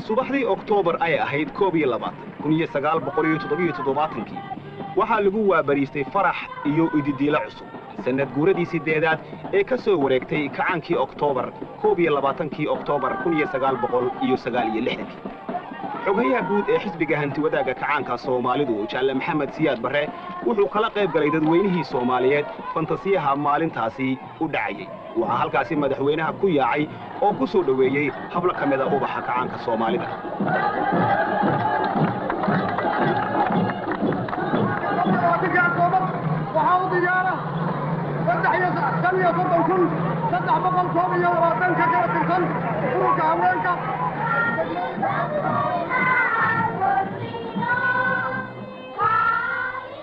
subaxdii Oktoobar ay ahayd 1977 waxaa lagu waabariistay farax iyo ididiila cusub sanad guuradii sideedaad ee ka soo wareegtay kacaankii Oktoobar 22 Oktoobar 1969 xogayaha guud ee xisbiga hanti wadaaga kacaanka Soomaalidu Jaalle Maxamed Siyaad Barre wuxuu kala qayb galay dadweynihii Soomaaliyeed fantasiyaha maalintaasi u dhacayay waxa halkaasi madaxweynaha ku yaacay oo ku soo dhaweeyay habla kamid ah ubaxa kacaanka Soomaalida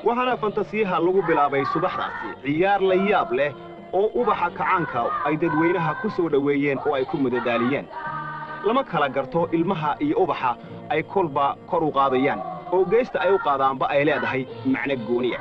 waxaana fantasiyaha lagu bilaabay subaxdaasi ciyaar la yaab leh oo ubaxa kacaanka ay dadweynaha ku soo dhaweeyeen oo ay ku madadaaliyeen lama kala garto ilmaha iyo ubaxa ay kolba kor u qaadayaan oo geesta ay u qaadaanba ay leedahay macna gooniya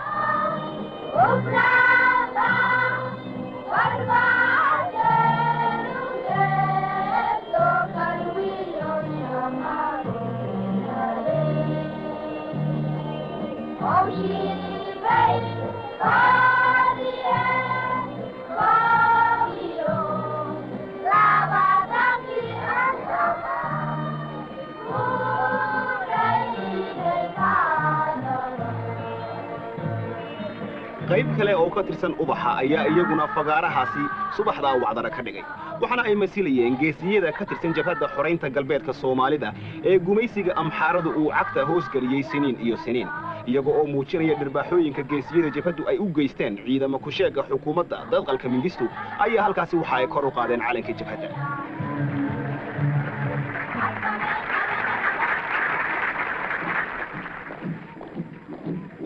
qayb kale oo ka tirsan ubaxa ayaa iyaguna fagaarahaasi subaxda wacdara ka dhigay waxaana ay masilayeen geesiyada ka tirsan jabhadda xoreynta galbeedka Soomaalida ee gumaysiga amxaaradu uu cagta hoos galiyay siniin iyo siniin iyagoo oo muujinaya dhirbaaxooyinka geesiyada jabhaddu ay u geysteen ciidamo ku sheega xukuumadda dadqalka Mingistu ayaa halkaasi waxa ay kor u qaadeen calanka jabhadda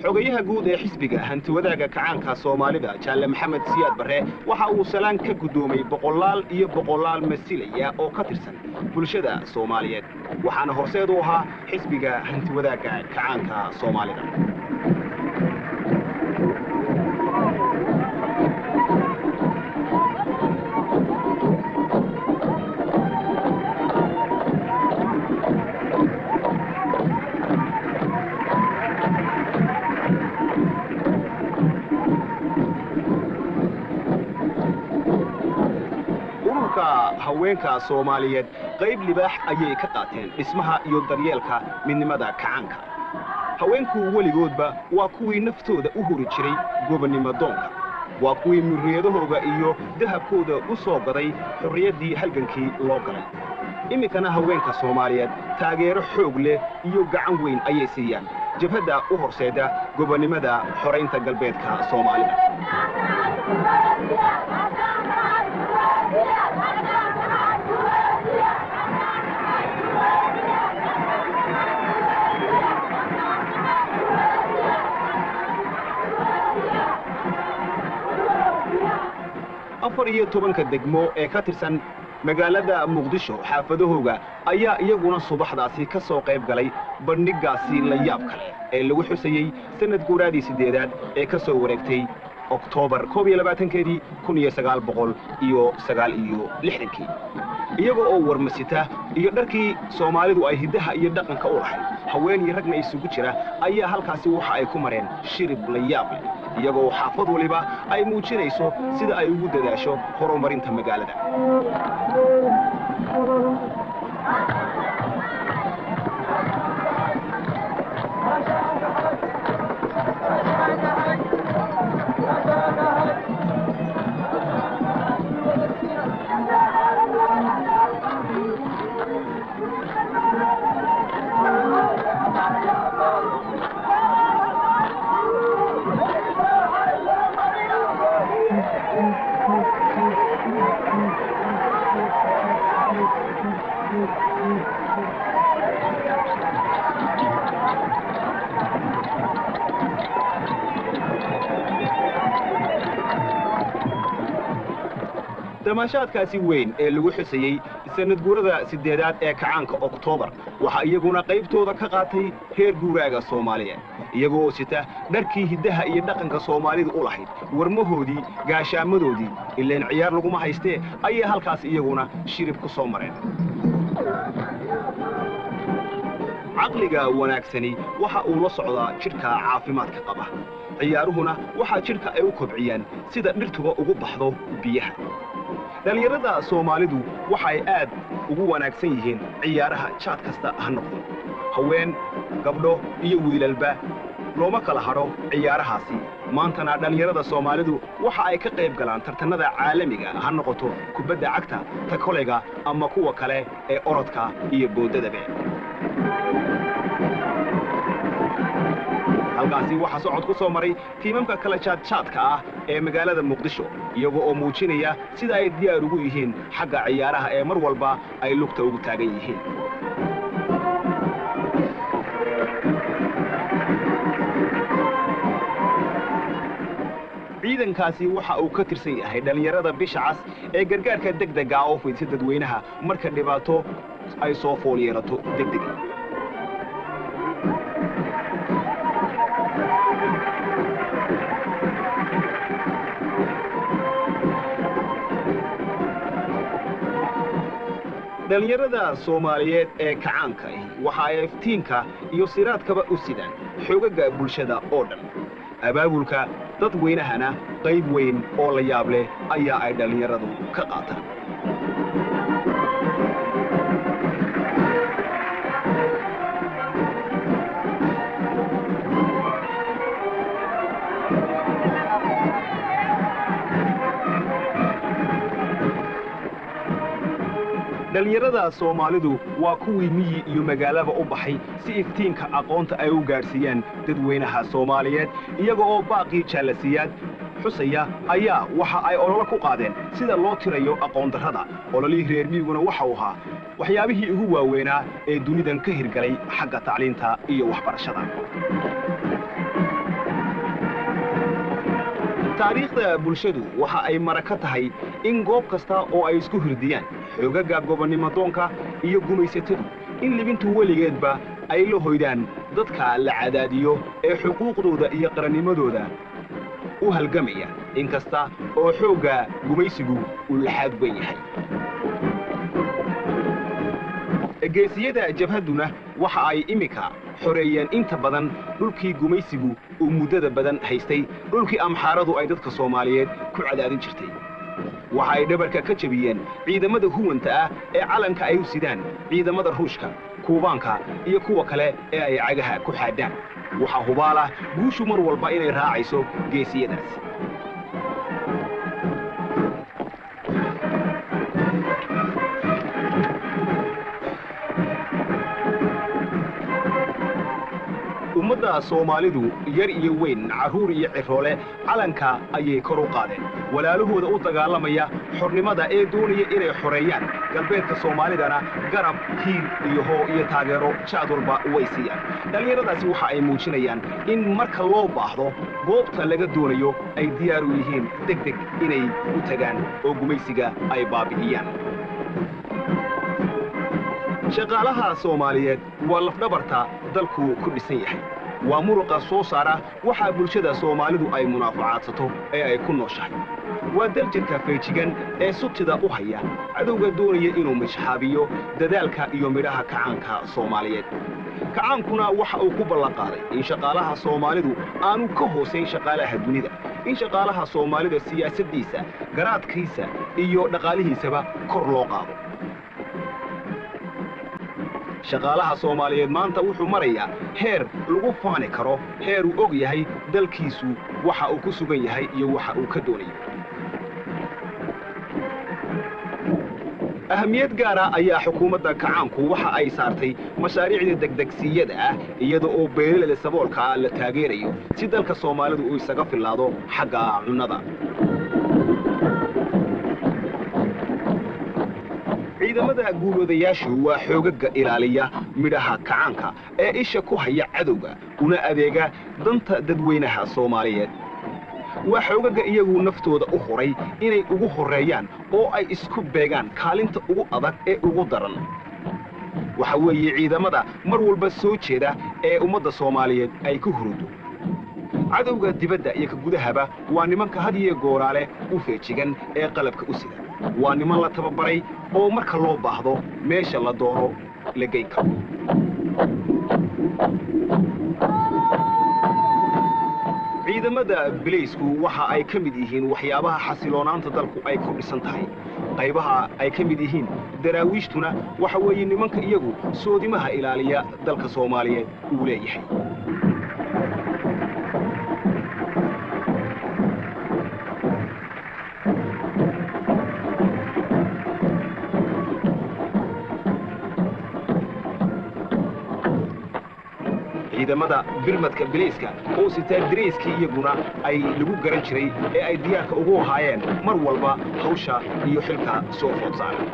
xogayaha guud ee xisbiga hanti wadaaga kacaanka Soomaalida Jaalle Maxamed Siyaad Barre waxa uu salaan ka gudoomay boqolaal masilaya oo ka tirsan bulshada Soomaaliyeed waxaana horseed u ahaa xisbiga hanti wadaaga kacaanka Soomaalida haweenka Soomaaliyeed qayb libaax ayay ka qaateen dhismaha iyo daryeelka midnimada kacaanka haweenku weligoodba waa kuwii naftooda u huri jiray gobonnimo doonka waa kuwii muriyadahooda iyo dahabkooda u soo gaday xorriyaddii halgankii loo galay iminkana haweenka Soomaaliyeed taageero xoog leh iyo gacan weyn ayay siiyaan jabhadda u horseeda gobonnimada xoreynta galbeedka Soomaalida afar iyo tobanka degmo ee ka tirsan magaalada Muqdisho xaafadahooga ayaa iyaguna subaxdaasi ka soo qayb galay bandhigaasi la yaab kale ee lagu xusayay sanad guuradii sideedaad ee ka soo wareegtay Oktoobar 22 1969 iyagoo oo warmasita iyo dharkii Soomaalidu ay hidaha iyo dhaqanka u lahayd haween iyo ragna isugu jira ayaa halkaasi waxa ay ku mareen shirib la yaab leh iyagoo xaafad waliba ay muujinayso sida ay ugu dadaasho horumarinta magaalada damaashaadkaasi weyn ee lagu xusayay sanad guurada sideedaad ee kacaanka Oktoobar waxa iyaguna qaybtooda ka qaatay heer guuraaga Soomaaliyeed iyagoo sita dharkii hidaha iyo dhaqanka Soomaalidu u lahayd warmahoodii gaashaamadoodii ileen ciyaar lagu ma haystee ayaa halkaas iyaguna shirib ku soo mareen caqliga wanaagsani waxa uu la socdaa jidhka caafimaadka qaba ciyaaruhuna waxa jidhka ay u kobciyaan sida dhirtuba ugu baxdo biyaha dhalinyarada Soomaalidu waxay aad ugu wanaagsan yihiin ciyaaraha jaad kasta ha noqdo haween gabdho iyo wiilalba looma kala haro ciyaarahaasi maantana dhalinyarada Soomaalidu waxa ay ka qayb galaan tartanada caalamiga ha noqoto kubadda cagta ta kolayga ama kuwa kale ee orodka iyo boodadaba halkaasi waxa socod ku soo maray tiimamka kala jaadka ah ee magaalada Muqdisho iyaga oo muujinaya sida ay diyaar ugu yihiin xagga ciyaaraha ee mar walba ay lugta ugu taagan yihiin ciidankaasi waxa uu ka tirsan yahay dhalinyarada bisha cas ee gargaarka degdega ah oo fidsan dadweynaha marka dhibaato ay soo fool yeelato degdeg dhalinyarada Soomaaliyeed ee kacaanka waxa ay iftiinka iyo siraadkaba u sidaan xoogagga bulshada oo dhan abaabulka dadweynahana qayb weyn oo la yaab leh ayaa ay dhalinyaradu ka qaataan dhalinyarada Soomaalidu waa kuwii miyi iyo magaalaba u baxay si iftiinka aqoonta ay u gaarsiiyaan dadweynaha Soomaaliyeed iyaga oo baaqi jaalasiyaad xusaya ayaa waxa ay olole ku qaadeen sida loo tirayo aqoon darrada ololihii reer miyiguna waxa uu ahaa waxyaabihii ugu waaweynaa ee dunidan ka hirgalay xagga tacliinta iyo waxbarashada taariikhda bulshadu waxa ay maraka tahay in goob kasta oo ay isku hirdiyaan xoogagga gobonnimodoonka iyo gumaysatadu in libintu weligeedba ay la hoydaan dadka la cadaadiyo ee xuquuqdooda iyo qarannimadooda u halgamaya inkasta oo xoogga gumaysigu uu laxaad weyn yahay geesiyada jabhaduna waxa ay imika xoreeyeen inta badan dhulkii gumaysigu uu muddada badan haystay dhulkii amxaaradu ay dadka Soomaaliyeed ku cadaadin jirtay waxa ay dhabarka ka jabiyeen ciidamada huwanta ah ee calanka ay u sidaan ciidamada Ruushka Kuubaanka iyo kuwa kale ee ay cagaha ku xaadaan waxa hubaala guushu mar walba inay raacayso geesiyadaas ummadda Soomaalidu yar iyo weyn caruur iyo ciroole calanka ayay kor u qaadeen walaalahooda u dagaalamaya xornimada ee doonaya inay xoreeyaan galbeedka Soomaalidana garab hiil iyo hoo iyo taageero jaad walba way siiyaan dhalinyaradaasi waxa ay muujinayaan in marka loo baahdo goobta laga doonayo ay diyaar u yihiin degdeg inay u tagaan oo gumaysiga ay baabi'iyaan shaqaalaha Soomaaliyeed waa lafdhabarta dalku ku dhisan yahay waa muruqa soo saara waxa bulshada Soomaalidu ay munaafacaadsato ee ay ku nooshahay waa daljirka feejigan ee sutida u haya cadowga doonaya inuu mashxaabiyo dadaalka iyo midhaha kacaanka Soomaaliyeed kacaankuna waxa uu ku ballan qaaday in shaqaalaha Soomaalidu aanu ka hooseyn shaqaalaha dunida in shaqaalaha Soomaalida siyaasaddiisa garaadkiisa iyo dhaqaalihiisaba kor loo qaado shaqaalaha Soomaaliyeed maanta wuxuu marayaa heer lagu faani karo heer uu og yahay dalkiisu waxa uu ku sugan yahay iyo waxa uu ka doonayo ahamiyad gaar ah ayaa xukuumadda kacaanku waxa ay saartay mashaariicda degdegsiyada ah iyada oo beeraleyda saboolka la taageerayo si dalka Soomaalidu uu isaga filaado xagga cunnada ciidamada guulwadayaashu waa xoogagga ilaaliya midhaha kacaanka ee isha ku haya cadowga una adeega danta dadweynaha Soomaaliyeed waa xoogagga iyagu naftooda u horay inay ugu horeeyaan oo ay isku beegaan kaalinta ugu adag ee ugu daran waxa weeye ciidamada mar walba soo jeeda ee ummadda Soomaaliyeed ay ku hurudo cadowga dibadda iyo ka gudahaba waa nimanka had iyo gooraale u feejigan ee qalabka u sida waa niman la tababaray oo marka loo baahdo meesha la doono la geyn karo ciidamada biliisku waxa ay ka mid yihiin waxyaabaha xasiloonaanta dalku ay ku dhisan tahay qaybaha ay ka mid yihiin daraawiishtuna waxa weeye nimanka iyagu soodimaha ilaaliya dalka Soomaaliyeed uu leeyahay ciidamada birmadka biliiska oo sitaa dareyskii iyaguna ay lagu garan jiray ee ay diyaarka ugu ahaayeen mar walba hawsha iyo xilka soo food saaran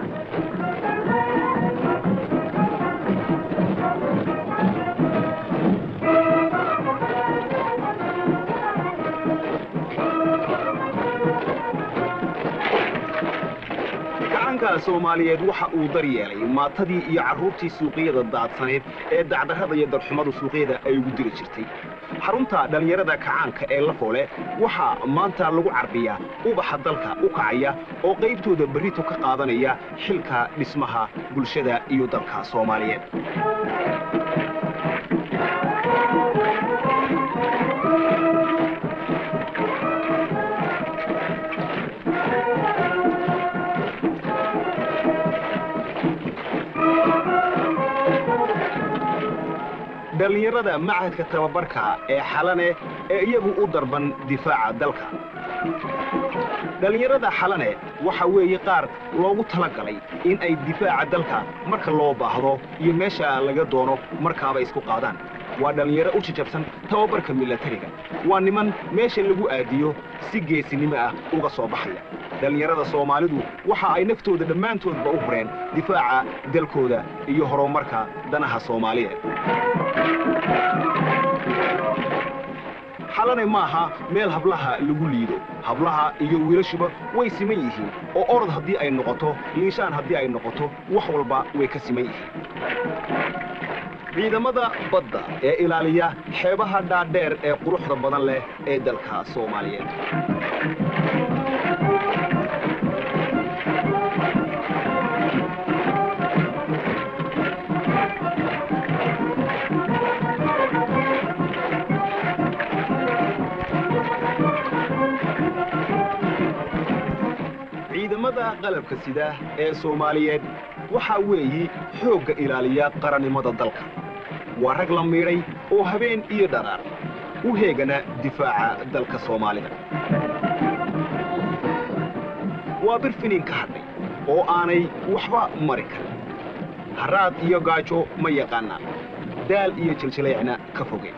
Soomaaliyeed waxa uu daryeelay maatadii iyo carruurtii suuqyada daadsaneed ee dacdarrada iyo darxumadu suuqyada ay ugu diri jirtay xarunta dhalinyarada kacaanka ee la foole waxa maanta lagu carbiyaa ubaxa dalka u kacaya oo qaybtooda berrito ka qaadanaya xilka dhismaha bulshada iyo dalka Soomaaliyeed dhalinyarada macadka tababarka ee xalane ee iyagu u darban difaaca dalka dhalinyarada xalane waxa weeye qaar loogu talagalay in ay difaaca dalka marka loo baahdo iyo meesha laga doono markaaba isku qaadaan waa dhalinyaro u jajabsan tababarka militariga waa niman meesha lagu aadiyo si geesinimo ah uga soo baxaya dhalinyarada Soomaalidu waxa ay naftooda dhammaantoodba u hureen difaaca dalkooda iyo horumarka danaha Soomaaliyeed xalane maaha meel hablaha lagu liido hablaha iyo wiilashuba way siman yihiin oo orod haddii ay noqoto liishaan haddii ay noqoto wax walba way ka siman yihiin ciidamada badda ee ilaaliya xeebaha dhaadheer ee quruxda badan leh ee dalka Soomaaliyeed ciidamada qalabka sida ee Soomaaliyeed waxa weeye xoogga ilaaliya qarannimada dalka waa rag la miiray oo habeen iyo dharaar u heegana difaaca dalka Soomaalida waa birfinin ka hadhay oo aanay waxba mari karin haraad iyo gaajo ma yaqaanaan daal iyo jiljileecna ka fogeen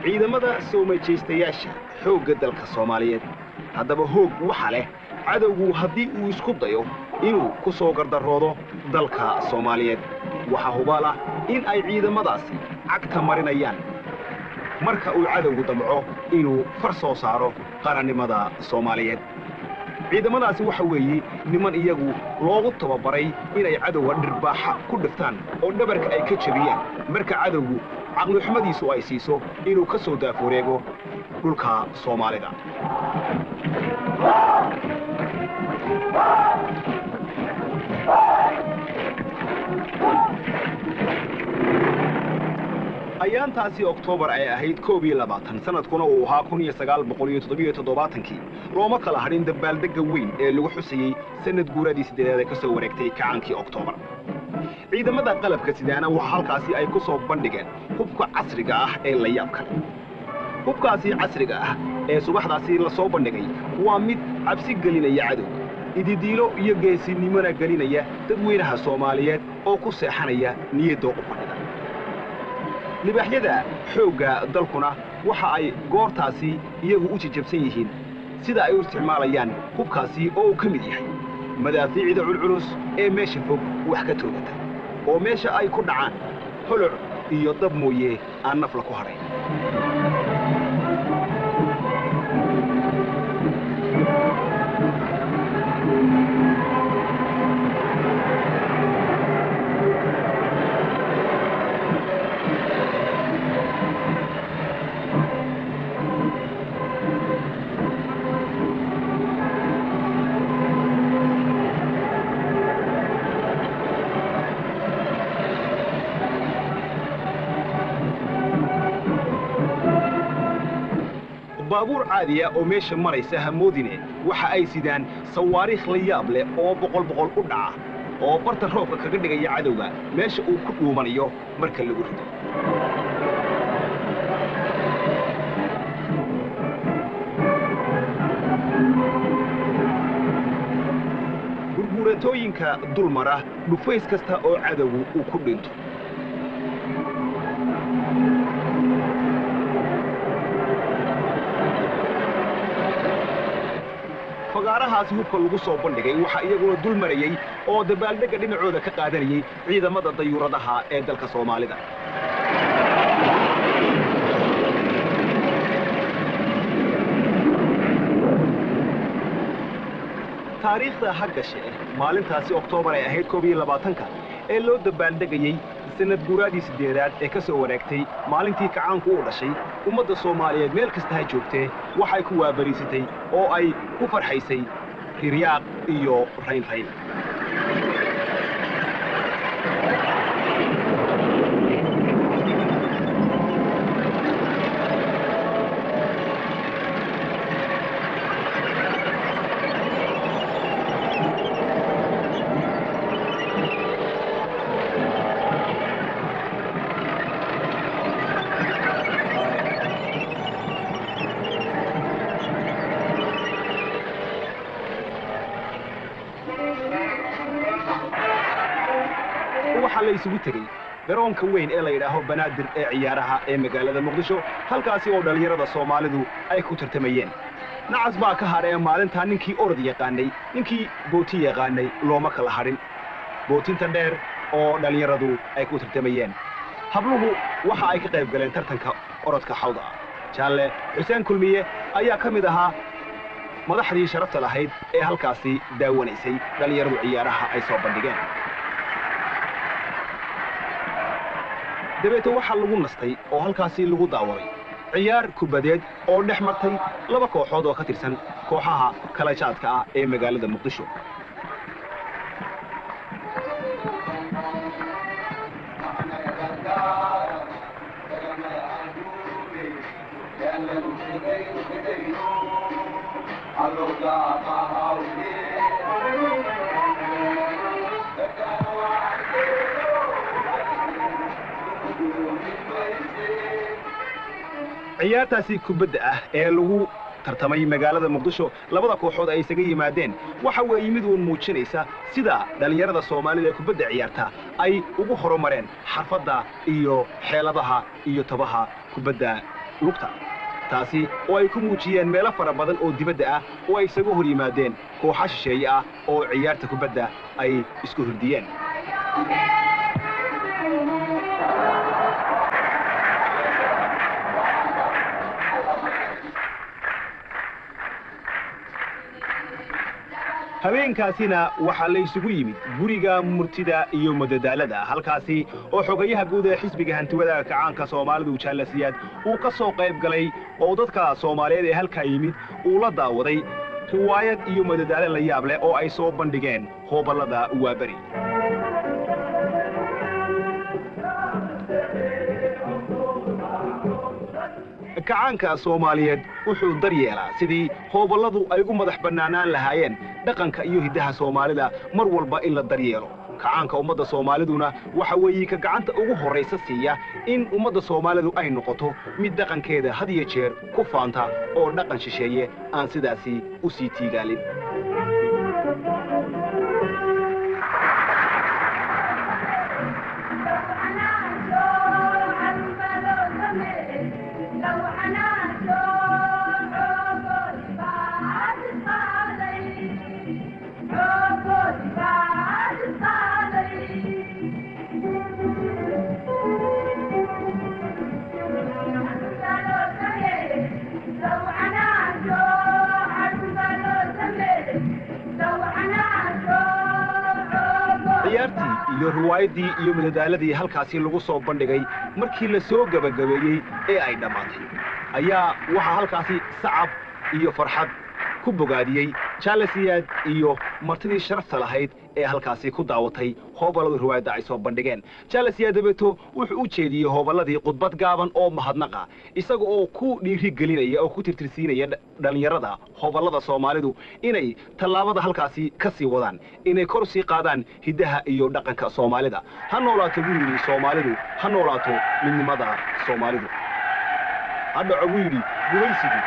ciidamada soo majeystayaasha xoogga dalka Soomaaliyeed haddaba hoog waxa leh cadowgu haddii uu isku dayo inuu ku soo gardaroodo dalka Soomaaliyeed waxa hubaal ah in ay ciidamadaasi cagta marinayaan marka uu cadowgu damco inuu far soo saaro qarannimada Soomaaliyeed ciidamadaasi waxa weeye niman iyagu loogu tababaray inay cadowga dhirbaaxa ku dhiftaan oo dhabarka ay ka jabiyaan marka cadowgu caqli xumadiisu ay siiso inuu ka soo daafureego dhulka Soomaalida ayaantaasi Oktoobar ay ahayd 22 sanadkuna uu ahaa 1977 looma kala hadhin dabaaldegga weyn ee lagu xusayay sanad guuradii 8 ee ka soo wareegtay kacaankii Oktoobar ciidamada qalabka sidaana waxa halkaasi ay ku soo bandhigeen hubka casriga ah ee la yaab kale hubkaasi casriga ah ee subaxdaasi la soo bandhigay waa mid cabsi gelinaya cadowga ididiilo iyo geesinimona gelinaya dadweynaha Soomaaliyeed oo ku seexanaya niyadda u fadhida libaxyada xoogga dalkuna waxa ay goortaasi iyagu u jajabsan yihiin sida ay u isticmaalayaan hubkaasi oo ka mid yahay madaafiicda culculus ee meesha fog wax ka toogata oo meesha ay ku dhacaan holoc iyo dab mooye aan nafla ku haray baabuur caadiya oo meesha maraysa hamoodine waxa ay sidaan sawaariikh la yaab leh oo boqol u dhaca oo barta roobka kaga dhigaya cadowga meesha uu ku dhuumanayo marka lagu rido gurguuratooyinka dulmara dhufays kasta oo cadowgu uu ku dhinto fagaarahaasi hubka lagu soo bandhigay waxa iyaguna dul marayay oo dabaaldegga dhinacooda ka qaadanayay ciidamada dayuuradaha ee dalka Soomaalida taariikhda haggashe maalintaasi Oktoobar ay ahayd 22 ee loo dabaaldegayay sanad guuradii 8aad ee ka soo wareegtay maalintii kacaanku u dhashay ummadda Soomaaliyeed meel kasta ay joogtay waxay ku waabariisatay oo ay ku farxaysay riyaaq iyo rayn waxa la isugu tagay garoonka weyn ee la yiraahdo Banaadir ee ciyaaraha ee magaalada Muqdisho halkaasi oo dhalinyarada Soomaalidu ay ku tartamayeen nacas baa ka haray maalinta ninkii orod yaqaanay ninkii booti yaqaanay looma kala harin bootinta dheer oo dhalinyaradu ay ku tartamayeen habluhu waxa ay ka qayb galeen tartanka orodka xawda Jaalle Xuseen Kulmiye ayaa ka mid ahaa madaxdii sharafta lahayd ee halkaasi daawanaysay dhalinyaradu ciyaaraha ay soo bandhigeen dabeeto waxa lagu nastay oo halkaasi lagu daawaday ciyaar kubadeed oo dhex martay laba kooxood oo ka tirsan kooxaha kala jaadka ah ee magaalada Muqdisho ciyaartaasi kubadda ah ee lagu tartamay magaalada Muqdisho labada kooxood ay isaga yimaadeen waxa weeye mid uu muujinaysa sida dhalinyarada Soomaalida ee kubadda ciyaarta ay ugu horumareen xirfadda iyo xeeladaha iyo tabaha kubadda lugta taasi oo ay ku muujiyeen meelo fara badan oo dibadda ah oo ay isaga hor yimaadeen kooxo shisheeye ah oo ciyaarta kubadda ay isku hurdiyeen habeenkaasina waxa la isugu yimid guriga murtida iyo madadaalada halkaasi oo xogayaha guud ee xisbiga hantiwada kacaanka Soomaalidu Jaalle Siyaad uu ka soo qayb galay oo dadka Soomaaliyeed ee halka yimid uu la daawaday riwaayad iyo madadaalo la yaab leh oo ay soo bandhigeen hoobalada waabari kacaanka Soomaaliyeed wuxuu daryeelaa sidii hoobaladu ay ugu madax bannaanaan lahaayeen dhaqanka iyo hidaha Soomaalida mar walba in la daryeelo kacaanka ummadda Soomaaliduna waxa weeye ka gacanta ugu horeysa siiya in ummadda Soomaalidu ay noqoto mid dhaqankeeda had iyo jeer ku faanta oo dhaqan shisheeye aan sidaasi u sii tiigaalin iyo riwaayadii iyo madadaaladii halkaasi lagu soo bandhigay markii la soo gabagabeeyay ee ay dhamaatay ayaa waxa halkaasi sacab iyo farxad ku bogaadiyey jaalasiyaad iyo martidii sharafta lahayd ee halkaasi ku daawatay hoobalada riwaayadda ay soo bandhigeen jaalasiyaad dabeeto wuxuu u jeediyey hoobaladii khudbad gaaban oo mahadnaqa isaga oo ku dhiirigelinaya oo ku tirtirsiinaya dhalinyarada hoobalada Soomaalidu inay tallaabada halkaasi ka sii wadaan inay kor sii qaadaan hidaha iyo dhaqanka Soomaalida ha noolaato wiilii Soomaalidu ha noolaato midnimada Soomaalidu hadda ugu yiri guulsiga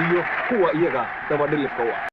iyo kuwa iyaga daba dhilifka